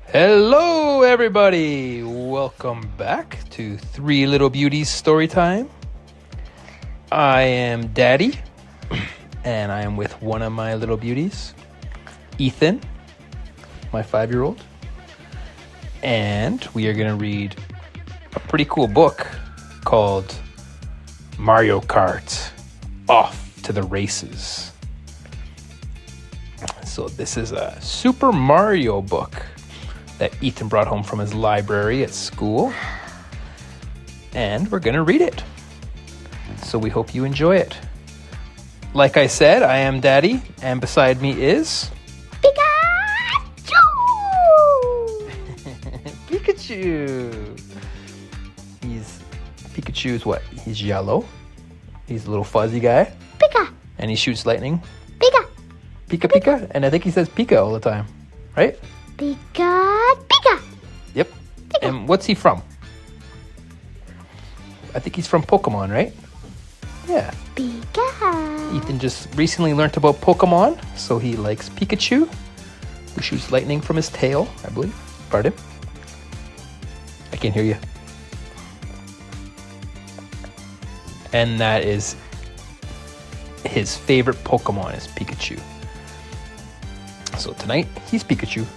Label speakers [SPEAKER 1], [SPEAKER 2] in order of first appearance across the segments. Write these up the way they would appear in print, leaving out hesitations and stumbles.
[SPEAKER 1] Hello, everybody! Welcome back to Three Little Beauties story time. I am Daddy, and I am with one of my little beauties, Ethan, my 5-year-old. And we are going to read a pretty cool book called MarioKart, Off to the Races. So this is a Super Mario book that Ethan brought home from his library at school, and we're going to read it. So we hope you enjoy it. Like I said, I am Daddy, and beside me is...
[SPEAKER 2] Pikachu!
[SPEAKER 1] Pikachu! Pikachu is what? He's yellow. He's a little fuzzy guy.
[SPEAKER 2] Pika!
[SPEAKER 1] And he shoots lightning.
[SPEAKER 2] Pika!
[SPEAKER 1] Pika Pika? And I think he says Pika all the time, right?
[SPEAKER 2] Pika! Pika!
[SPEAKER 1] Yep.
[SPEAKER 2] Pika.
[SPEAKER 1] And what's he from? I think he's from Pokemon, right? Yeah.
[SPEAKER 2] Pika!
[SPEAKER 1] Ethan just recently learned about Pokemon, so he likes Pikachu, who shoots lightning from his tail, I believe. Pardon? I can't hear you. And that is his favorite Pokemon is Pikachu. So tonight, he's Pikachu.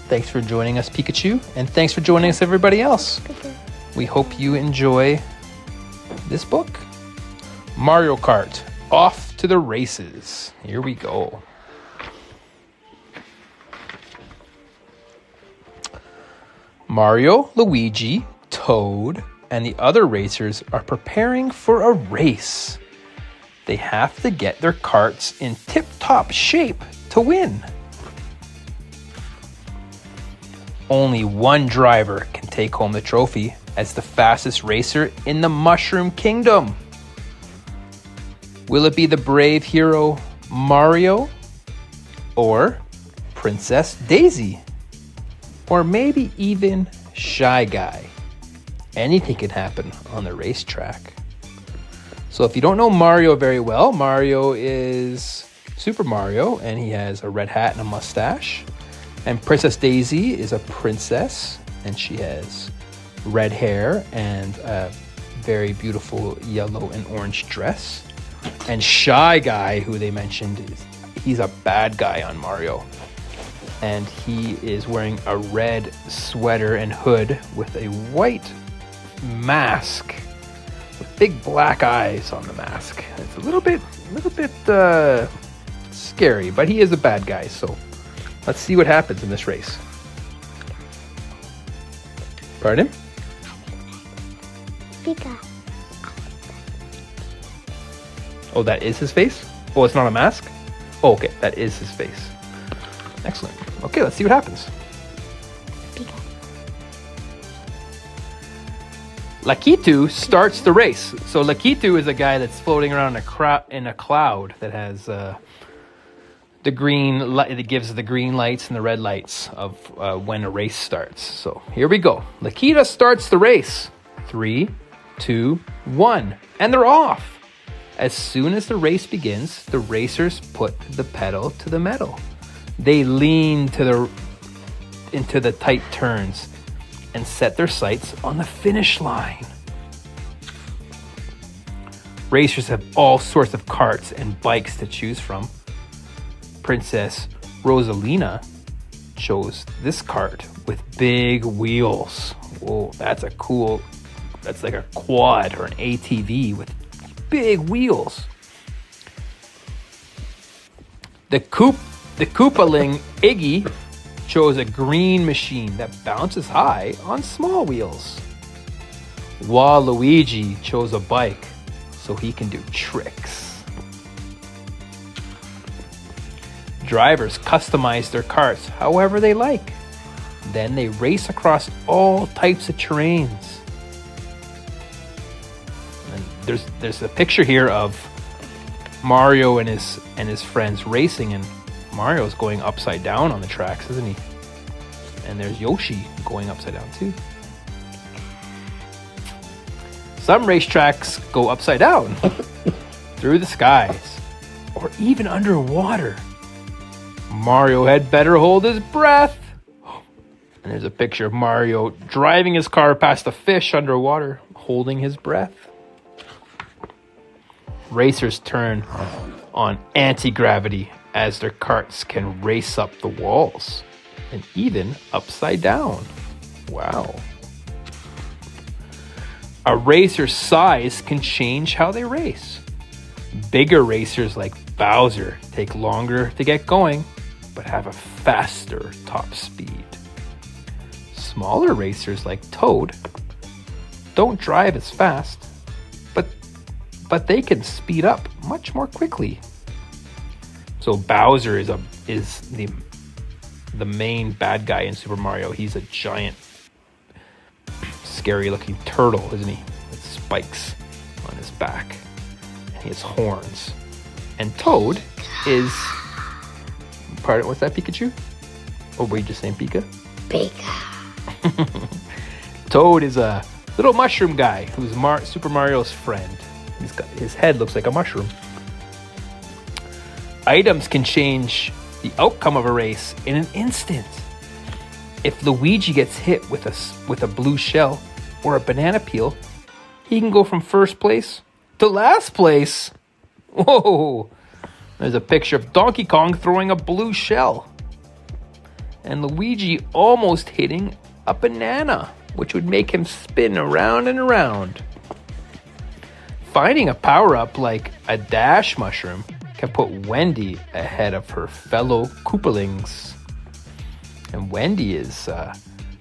[SPEAKER 1] Thanks for joining us, Pikachu, and thanks for joining us, everybody else. We hope you enjoy this book. Mario Kart, Off to the Races. Here we go. Mario, Luigi, Toad, and the other racers are preparing for a race. They have to get their karts in tip-top shape to win. Only one driver can take home the trophy as the fastest racer in the Mushroom Kingdom. Will it be the brave hero Mario, or Princess Daisy, or maybe even Shy Guy? Anything can happen on the racetrack. So if you don't know Mario very well, Mario is Super Mario, and he has a red hat and a mustache. And Princess Daisy is a princess, and she has red hair and a very beautiful yellow and orange dress. And Shy Guy, who they mentioned, he's a bad guy on Mario. And he is wearing a red sweater and hood with a white mask with big black eyes on the mask. It's a little bit scary, but he is a bad guy, so let's see what happens in this race. Pardon?
[SPEAKER 2] Pika!
[SPEAKER 1] Oh, that is his face? Oh, it's not a mask? Oh, okay, that is his face. Excellent. Okay, let's see what happens.
[SPEAKER 2] Pika!
[SPEAKER 1] Lakitu starts the race. So Lakitu is a guy that's floating around in a cloud that has the green light. It gives the green lights and the red lights of when a race starts. So here we go. Lakita starts the race. 3, 2, 1, and they're off. As soon as the race begins, the racers put the pedal to the metal. They lean into the tight turns and set their sights on the finish line. Racers have all sorts of karts and bikes to choose from. Princess Rosalina chose this kart with big wheels. Whoa, that's like a quad or an ATV with big wheels. The Koopaling Iggy chose a green machine that bounces high on small wheels. Waluigi chose a bike so he can do tricks. Drivers customize their karts however they like. Then they race across all types of terrains. And there's a picture here of Mario and his friends racing, and Mario's going upside down on the tracks, isn't he? And there's Yoshi going upside down too. Some racetracks go upside down. through the skies, or even underwater. Mario had better hold his breath. And there's a picture of Mario driving his car past a fish underwater, holding his breath. Racers turn on anti-gravity as their carts can race up the walls and even upside down. Wow. A racer's size can change how they race. Bigger racers like Bowser take longer to get going, but have a faster top speed. Smaller racers like Toad don't drive as fast, but they can speed up much more quickly. So Bowser is the main bad guy in Super Mario. He's a giant, scary-looking turtle, isn't he? With spikes on his back, and he has horns. And Toad is part. What's that, Pikachu? Or were you just saying Pika?
[SPEAKER 2] Pika.
[SPEAKER 1] Toad is a little mushroom guy who's Super Mario's friend. His head looks like a mushroom. Items can change the outcome of a race in an instant. If Luigi gets hit with a blue shell or a banana peel, he can go from first place to last place. Whoa! There's a picture of Donkey Kong throwing a blue shell, and Luigi almost hitting a banana, which would make him spin around and around. Finding a power-up like a dash mushroom can put Wendy ahead of her fellow Koopalings. And Wendy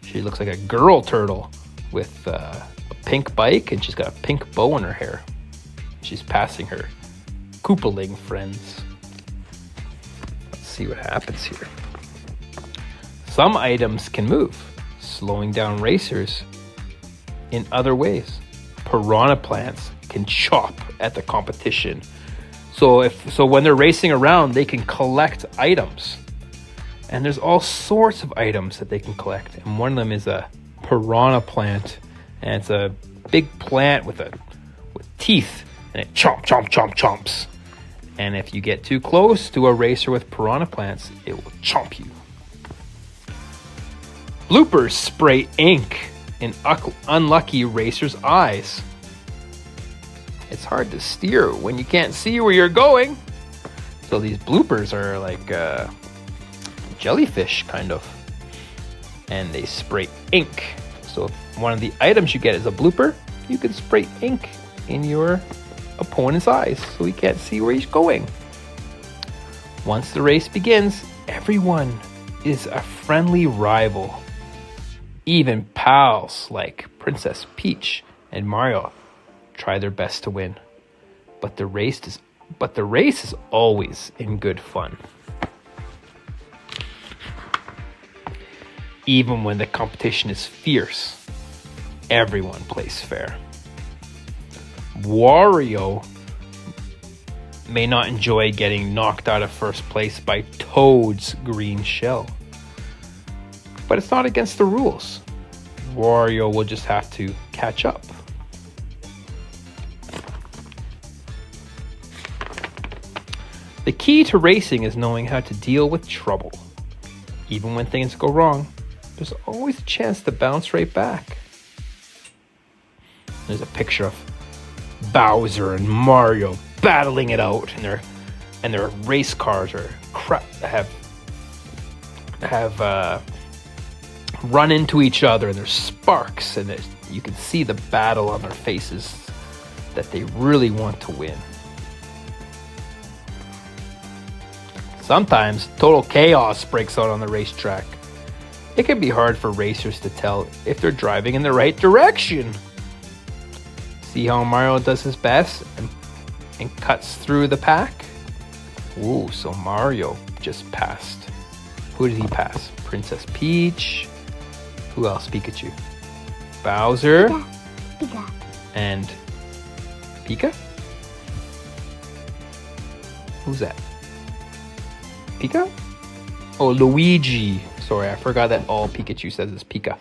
[SPEAKER 1] she looks like a girl turtle with a pink bike, and she's got a pink bow in her hair. She's passing her Koopaling friends. Let's see what happens here. Some items can move, slowing down racers in other ways. Piranha plants can chop at the competition. So when they're racing around, they can collect items. And there's all sorts of items that they can collect. And one of them is a piranha plant. And it's a big plant with teeth. And it chomps. And if you get too close to a racer with piranha plants, it will chomp you. Bloopers spray ink in unlucky racers' eyes. It's hard to steer when you can't see where you're going. So these bloopers are like jellyfish, kind of. And they spray ink. So if one of the items you get is a blooper, you can spray ink in your opponent's eyes so he can't see where he's going. Once the race begins, everyone is a friendly rival. Even pals like Princess Peach and Mario try their best to win. But the race is always in good fun. Even when the competition is fierce, everyone plays fair. Wario may not enjoy getting knocked out of first place by Toad's green shell, but it's not against the rules. Wario will just have to catch up. The key to racing is knowing how to deal with trouble. Even when things go wrong, there's always a chance to bounce right back. There's a picture of Bowser and Mario battling it out, and their race cars have run into each other, and there's sparks, and you can see the battle on their faces that they really want to win. Sometimes total chaos breaks out on the racetrack. It can be hard for racers to tell if they're driving in the right direction. See how Mario does his best and cuts through the pack? Ooh, so Mario just passed. Who did he pass? Princess Peach. Who else? Pikachu. Bowser.
[SPEAKER 2] Pika.
[SPEAKER 1] And Pika? Who's that? Pika? Oh, Luigi. Sorry, I forgot that all Pikachu says is Pika.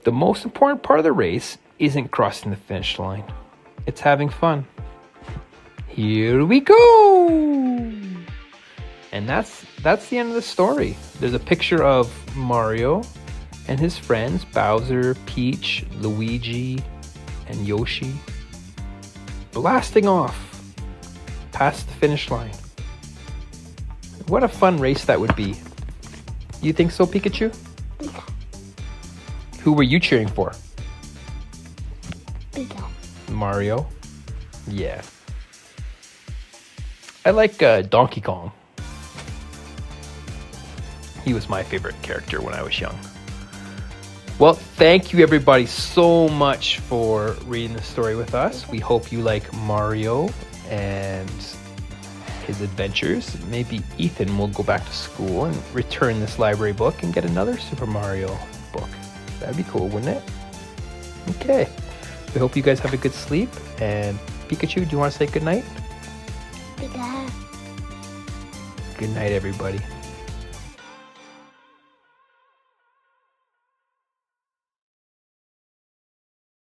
[SPEAKER 1] The most important part of the race isn't crossing the finish line. It's having fun. Here we go! And that's the end of the story. There's a picture of Mario and his friends, Bowser, Peach, Luigi, and Yoshi, blasting off past the finish line. What a fun race that would be. You think so, Pikachu?
[SPEAKER 2] Pika.
[SPEAKER 1] Who were you cheering for?
[SPEAKER 2] Pika.
[SPEAKER 1] Mario? Yeah. I like Donkey Kong. He was my favorite character when I was young. Well, thank you everybody so much for reading the story with us. We hope you like Mario and his adventures. Maybe Ethan will go back to school and return this library book and get another Super Mario book. That'd be cool, wouldn't it? Okay. We hope you guys have a good sleep. And Pikachu, do you want to say good night?
[SPEAKER 2] Pika.
[SPEAKER 1] Good night, everybody.